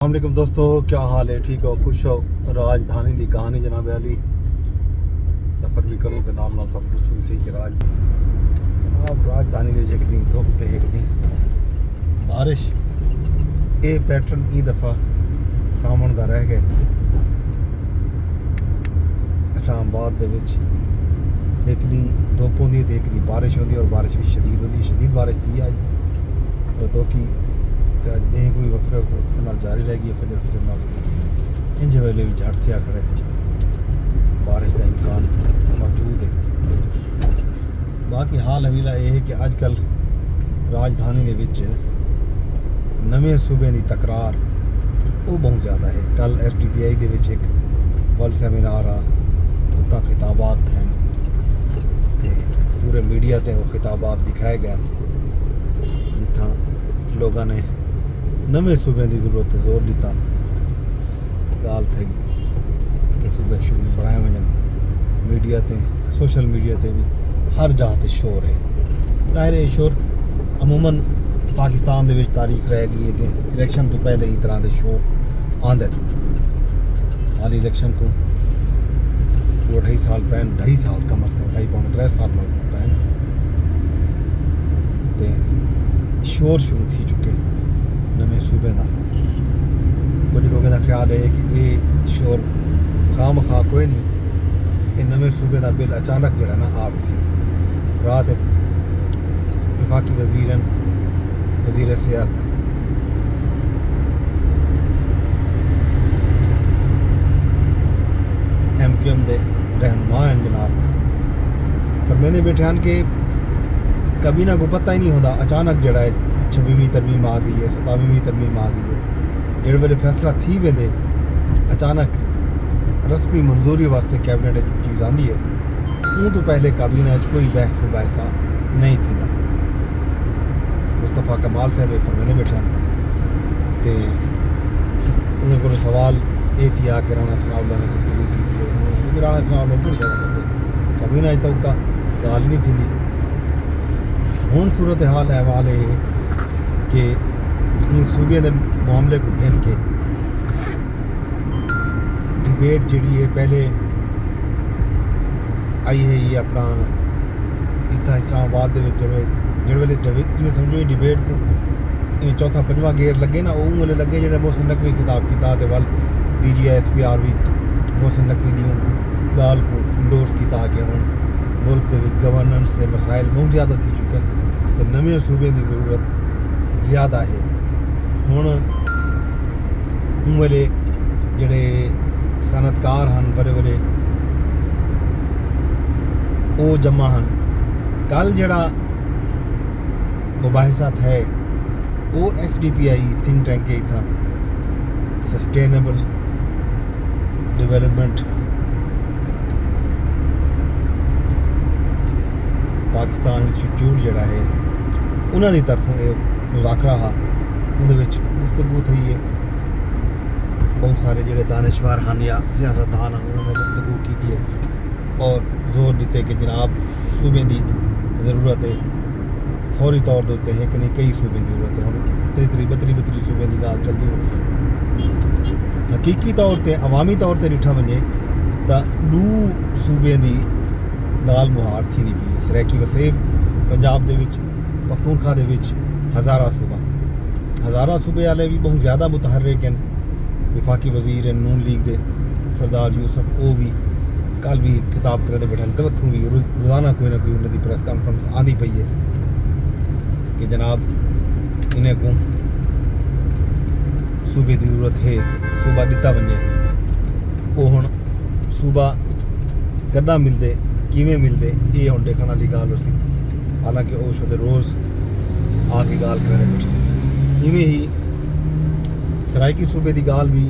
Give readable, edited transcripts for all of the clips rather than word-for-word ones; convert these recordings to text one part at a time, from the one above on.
السلام علیکم دوستو، کیا حال ہے؟ ٹھیک ہو؟ خوش ہو؟ راجدھانی دی کہانی جناب علی سفر بھی کروں تو نام تک رسوئی سے کہ جناب راجدھانی دے ایک نہیں دھوپ تے ایک نہیں بارش اے پیٹرن ای دفعہ سامن دا رہ گئے اسلام آباد دے وچ ایک نہیں دھوپ ہوندی تے ایک نہیں بارش ہوندی اور بارش بھی شدید ہوندی. شدید بارش تھی اج اور تو کی اج نہیں کوئی وقفے نال جاری رہ گئی. فجر نال انج ویلے بھی جھڑ تھیا کھڑے بارش دا امکان موجود ہے. باقی حال حویلا یہ ہے کہ اج کل راجدھانی دے وچ نویں صوبے دی تکرار وہ بہت زیادہ ہے. کل ایس ڈی پی آئی دے وچ ایک ورلڈ سیمینار آ اتنا خطابات ہیں تے پورے میڈیا تے وہ خطابات دکھائے گئے جتھاں لوگوں نے نویں صوبے کی ضرورت زور دیتا. گال تھی کہ صوبے شوبے بنائے وجن میڈیا تے سوشل میڈیا تے بھی ہر جگہ تے شور ہے. ظاہر ہے شور عموماً پاکستان دے وچ تاریخ رہ گئی ہے کہ الیکشن تو پہلے ہی طرح دے شور آندے. حالی الیکشن کو 2.5 سال پہن 2.5 سال کم از کم 2.5 سال پہن تے شور شروع تھی چکے نویں صوبے کا. کچھ لوگوں کا خیال ہے کہ یہ شور خام خواہ کوئی نہیں، یہ نویں صوبے کا بل اچانک جڑا نا آ گئی سی. رات وفاقی وزیر صحت ایم کیو ایم دے رہنما ہیں جناب فرمیندے بیٹھے ہیں کہ کابینہ کو پتہ ہی نہیں ہوتا. اچانک جڑا ہے 26ویں ترمیم آ گئی ہے، 27ویں ترمیم آ گئی ہے. جڑے ویلے فیصلہ تھی ویندے اچانک رسمی منظوری واسطے کیبنٹ چیز آندی ہے اون تو پہلے کابینہ کوئی بحث مباحثہ نہیں تھیندا. مصطفیٰ کمال صاحب فرمیندے بیٹھے ہیں تے انہوں کو سوال یہ تھی کہ رانا ثناء اللہ نے گفتگو کی تھی. رانا ثناء اللہ بھول جاتا کرتے کابینہ اج تک کا گال نہیں تھی. ہوں صورت حال احوال ہے کہ ان صوبے دے معاملے کو گھن کے ڈبیٹ جڑی ہے پہلے آئی ہے یہ اپنا اتنا اسلام آباد دے جڑے ویلے جی سمجھو ڈبیٹ کو چوتھا پنجواں گیئر لگے نا وہ ویلے لگے جڑے محسن نقوی خطاب کیتا تے ول D G I S P R Mohsin Naqvi دی گال کو انڈورس کیتا کہ ہن ملک دے وچ گورننس دے مسائل بہت زیادہ تھی چکے تے نویں صوبے دی ضرورت زیادہ ہے. ہوں ویلے جڑے صنعتکار ہیں بڑے بڑے وہ جمع ہیں. کل جڑا مباحثات ہے وہ S D P I think tank ہی تھا سسٹینیبل ڈیولپمنٹ پاکستان انسٹیٹیوٹ جڑا ہے انہوں کی طرفوں یہ مذاکرہ ہا اندر گفتگو تھی ہے. بہت سارے جڑے دانشور ہیں یا سیاستدان ہیں انہوں نے گفتگو کی ہے اور زور دیتے کہ جناب صوبے کی ضرورت ہے فوری طور پہ ہے کہ نہیں کئی صوبے کی ضرورت ہے. ہوں 32 صوبے کی گال چلتی ہوتی ہے. حقیقی طور پہ عوامی طور پہ ڈٹھا وجے تو 2 صوبے کی گال مہار تھی نہیں پی. سریکی وسیب پنجاب دے وچ پختونخوا دے وچ ہزارہ صوبے والے بھی بہت زیادہ متحرک ہیں. وفاقی وزیر نون لیگ دے سردار یوسف او بھی کل بھی خطاب کرتے بیٹھے غلط ہوں بھی روزانہ کوئی نہ کوئی انہوں کی پریس کانفرنس آندی پئی ہے کہ جناب انہیں کو صوبے کی ضرورت ہے صوبہ دتا ونجے وہ ہوں صوبہ کدا ملتے کیویں ملتے یہ ہوں دیکھنے والی گال ہو سی. حالانکہ وہ شدے روز آ کے گال کرنے بیٹھے. ایویں ہی سرائکی صوبے کی گال بھی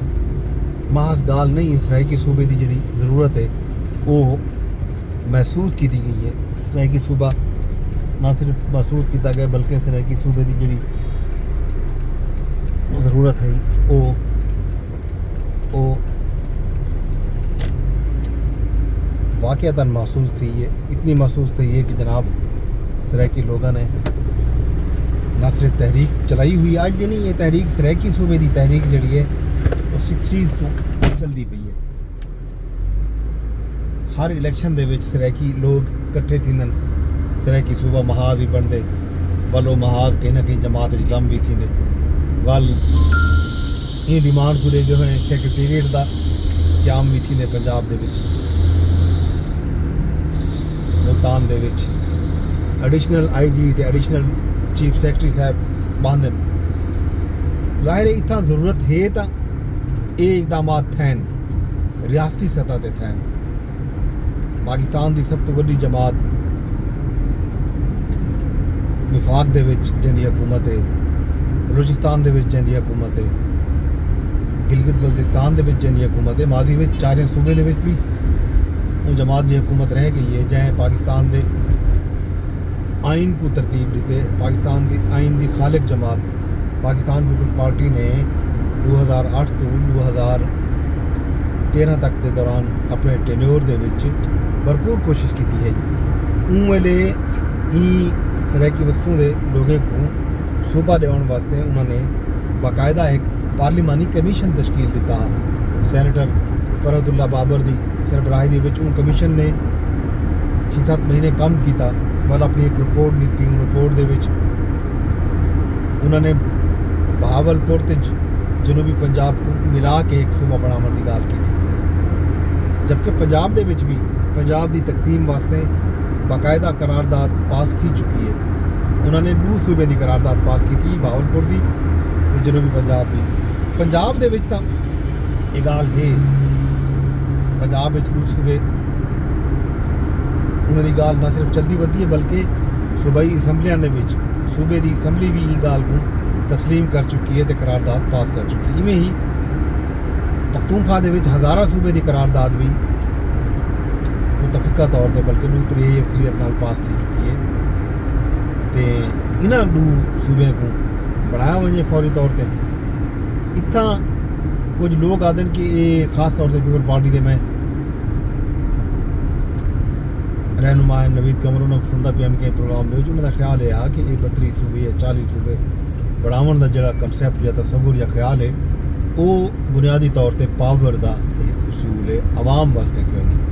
محض گال نہیں. سرائکی صوبے کی جڑی ضرورت ہے وہ محسوس کی گئی ہے. سرائکی صوبہ نہ صرف محسوس کیا گیا بلکہ سرائکی صوبے کی جڑی ضرورت ہے وہ واقعتاً محسوس تھی ہے. اتنی محسوس تھی ہے کہ جناب سرائکی لوگوں نے نہ صرف تحریک چلائی ہوئی اج دی نہیں، یہ تحریک سرائکی صوبے دی تحریک جڑی ہے وہ 60s تو چلتی پئی ہے. ہر الیکشن دے وچ سرائکی لوگ کٹھے تھیندن، سرائکی صوبہ محاذ ہی بنتے، بلو محاذ کہیں نہ کہیں جماعت نظام بھی تھیندے. گل یہ ڈیمانڈ پورے جو ہیں سیکرٹریٹ دا قیام بھی تھیندے پنجاب دے وچ، ملتان دے وچ ایڈیشنل آئی جی تے ایڈیشنل چیف سیکرٹری صاحب باندھن. ظاہر ہے اتنا ضرورت ہے تا یہ اقدامات تھین ریاستی سطح تے تھین. پاکستان دی سب تو بڑی جماعت وفاق دے وچ جندی حکومت ہے، بلوچستان دے وچ جندی حکومت ہے، گلگت بلتستان دے وچ جندی حکومت ہے. ماضی وچ چارے صوبے دے وچ بھی وہ جماعت دی حکومت رہ گئی ہے جہاں پاکستان دے آئین کو ترتیب دیتے. پاکستان دی آئین دی خالق جماعت پاکستان پیپلز پارٹی نے 2008 تو 2013 تک دے دوران اپنے ٹینیور دے وچ بھرپور کوشش کی ہے. اون ویلے ہی سرائکی وسوں دے لوگوں کو صوبہ دیون واسطے انہوں نے باقاعدہ ایک پارلیمانی کمیشن تشکیل دیتا. سینیٹر فرحت اللہ بابر دی سربراہی دی وچ اون کمیشن نے 6-7 مہینے کام کیتا. والا اپنی ایک رپورٹ دیتی. ان رپورٹ دے وچ انہوں نے بہاولپور تے جنوبی پنجاب کو ملا کے ایک صوبہ بناون دی گل کی تھی، جبکہ پنجاب دے وچ بھی پنجاب دی تقسیم واسطے باقاعدہ قرارداد پاس تھی چکی ہے. انہوں نے 2 صوبے دی قرارداد پاس کی تھی، بہاولپور دی تے جنوبی پنجاب دی. پنجاب دے وچ تاں یہ گل ہے پنجاب وچ 2 صوبے انہوں دی گال نہ صرف چلتی ودی ہے بلکہ صوبائی اسمبلیاں دے وچ صوبے دی اسمبلی بھی یہ گال کو تسلیم کر چکی ہے تے قرارداد پاس کر چکی ہے. ایویں ہی پختونخوا دے وچ ہزارہ صوبے دی قرارداد بھی متفقہ طور تے بلکہ 2/3 اکثریت نال پاس تھی چکی ہے. تے انہاں 2 صوبے کو بڑھایا وجے فوری طور تے. اتنا کچھ لوگ آدھے کہ یہ خاص طور سے پیپل پارٹی دے میں رہنما نوید قمر انہوں کو سنتا پیا کے پروگرام دے انہوں کا خیال ہے کہ یہ 32 صوبے یا 40 صوبے بڑھاون دا جڑا کنسیپٹ یا تصور یا خیال ہے وہ بنیادی طور تے پاور دا ایک اصول ہے. عوام واسطے کوئی نہیں،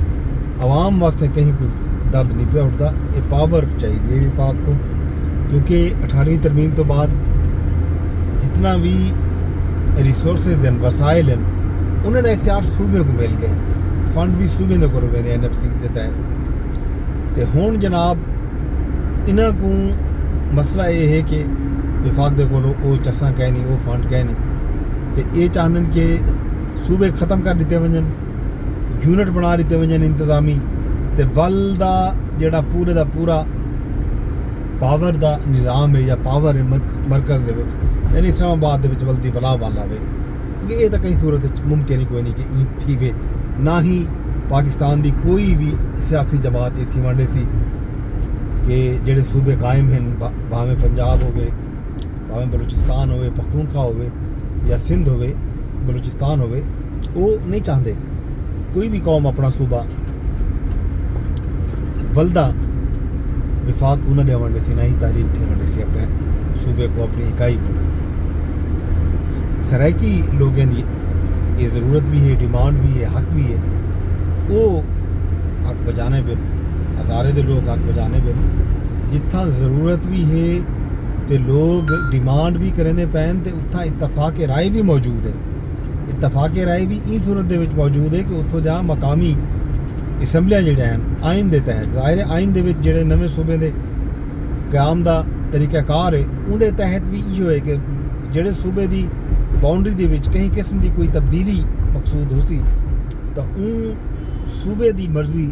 عوام واسطے کہیں کوئی درد نہیں پیا اٹھتا. یہ پاور چاہیے وفاق کو، کیونکہ 18ویں ترمیم تو بعد جتنا بھی ریسورسز ہیں وسائل ہیں انہیں دا اختیار صوبے کو مل گئے. فنڈ بھی صوبے دے کو روے NFC دے تحت. تے ہون جناب انہاں کو مسئلہ یہ ہے کہ وفاق دے کو وہ چساں کہہ نہیں، وہ فنڈ کہہ نہیں، تے یہ چاہندن کہ صوبے ختم کر دیتے ونجن، یونٹ بنا دیتے ونجن انتظامی، تے ول دا جڑا پورے دا پورا پاور دا نظام ہے یا پاور ہے مرکز دے وچ یعنی اسلام آباد دے وچ ولدی بلا والا وے. کیونکہ یہ تو کئی صورت ممکن ہی کوئی نہیں کہ این تھی وے. نہ ہی پاکستان دی کوئی بھی سیاسی جماعت یہ تھی وانڈے سی کہ جڑے صوبے قائم ہیں بھاویں پنجاب ہوئے، بھاویں بلوچستان ہوئے، پختونخوا ہوئے یا سندھ ہوئے بلوچستان ہوئے، وہ نہیں چاہتے کوئی بھی قوم اپنا صوبہ ولدہ وفاق کو نہ دے وانڈے تھی، نہ ہی تحلیل تھی وانڈے تھی اپنے صوبے کو، اپنی اکائی کو. سرائکی لوگوں کی یہ ضرورت بھی ہے، ڈیمانڈ بھی ہے، حق بھی ہے. وہ حق بجانے پہ ہزارے دے لوگ حق بجانے پہ جتھا ضرورت بھی ہے تے لوگ ڈیمانڈ بھی کریں دے پین تے اتھا اتفاق رائے بھی موجود ہے. اتفاق رائے بھی اس صورت دے وچ موجود ہے کہ اتھوں جہاں مقامی اسمبلیاں جڑے ہیں آئین دے تحت، ظاہر آئین دے وچ جڑے نویں صوبے دے قیام دا طریقہ کار ہے ان دے تحت بھی یہ ہے کہ جڑے صوبے دی باؤنڈری دے وچ کہیں قسم دی کوئی تبدیلی مقصود ہو سی تو ان صوبے دی مرضی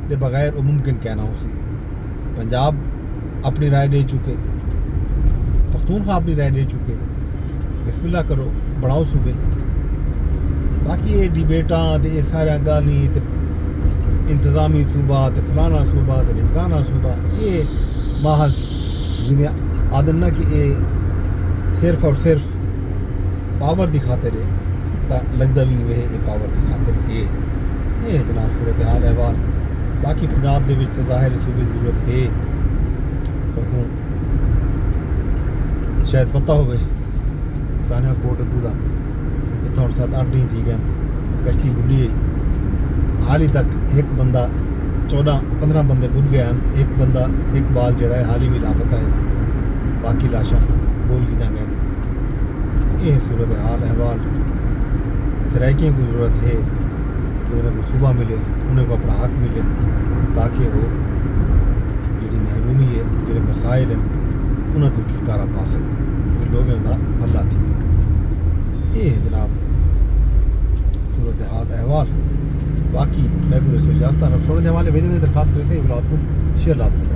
دے بغیر وہ ممکن کہنا ہو سی. پنجاب اپنی رائے دے چکے، پختونخوا اپنی رائے دے چکے، بسم اللہ کرو بڑھاؤ صوبے. باقی یہ ڈیبیٹاں تے یہ سارا گالی تے انتظامی صوبہ تے فلانا صوبہ تے ڈمکانا صوبہ یہ محض جنہیں آدن نہ کہ یہ صرف اور صرف پاور دی خاطر ہے تا لگتا بھی وہ یہ پاور دی خاطر یہ جناب صورتحال احوال. باقی پنجاب دے وچ ظاہر صوبے دی ضرورت ہے تو شاید پتہ ہوئے سانیہ کوٹ ادو کا اتنا 7-8 دن تھی گئے کشتی بڈی ہے حال ہی تک ایک بندہ 14-15 بندے بج گئے ہیں ایک بندہ ایک بال جڑا ہے حال ہی بھی لاپتہ ہے باقی لاشاں بول کی گئے یہ صورت حال احوال فرائقیں کی ضرورت ہے کہ انہیں کو صبح ملے انہیں کو اپنا حق ملے تاکہ وہ جڑی محرومی ہے جڑے مسائل ہیں انہیں تو چھٹکارا پا سکیں کہ لوگوں کا بھلا تھی گیا یہ ہے جناب صورت حال احوال باقی میں کو اس میں اجازت سونے حوالے میں درخواست کرتے ہیں کو شیئر لازمی